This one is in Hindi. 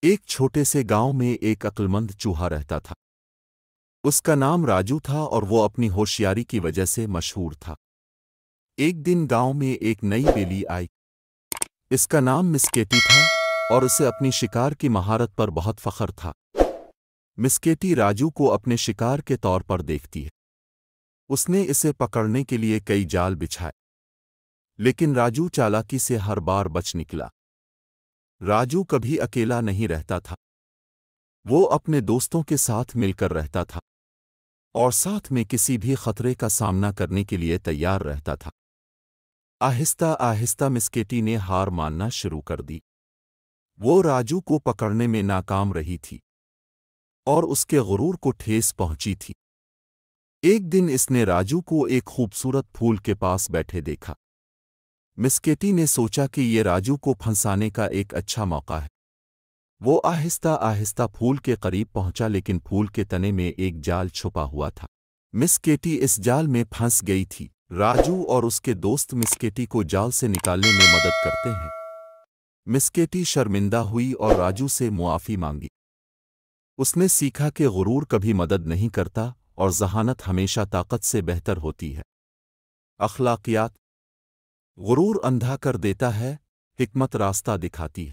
एक छोटे से गांव में एक अक्लमंद चूहा रहता था। उसका नाम राजू था और वो अपनी होशियारी की वजह से मशहूर था। एक दिन गांव में एक नई बेली आई। इसका नाम मिस्केटी था और उसे अपनी शिकार की महारत पर बहुत फख्र था। मिस्केटी राजू को अपने शिकार के तौर पर देखती है। उसने इसे पकड़ने के लिए कई जाल बिछाए, लेकिन राजू चालाकी से हर बार बच निकला। राजू कभी अकेला नहीं रहता था। वो अपने दोस्तों के साथ मिलकर रहता था और साथ में किसी भी खतरे का सामना करने के लिए तैयार रहता था। आहिस्ता आहिस्ता मिस्केटी ने हार मानना शुरू कर दी। वो राजू को पकड़ने में नाकाम रही थी और उसके गुरूर को ठेस पहुंची थी। एक दिन इसने राजू को एक खूबसूरत फूल के पास बैठे देखा। मिस्केटी ने सोचा कि ये राजू को फंसाने का एक अच्छा मौका है। वो आहिस्ता आहिस्ता फूल के करीब पहुंचा, लेकिन फूल के तने में एक जाल छुपा हुआ था। मिस्केटी इस जाल में फंस गई थी। राजू और उसके दोस्त मिस्केटी को जाल से निकालने में मदद करते हैं। मिस्केटी शर्मिंदा हुई और राजू से मुआफ़ी मांगी। उसने सीखा कि गुरूर कभी मदद नहीं करता और ज़हानत हमेशा ताकत से बेहतर होती है। अखलाकियात: गुरूर अंधा कर देता है, हिकमत रास्ता दिखाती है।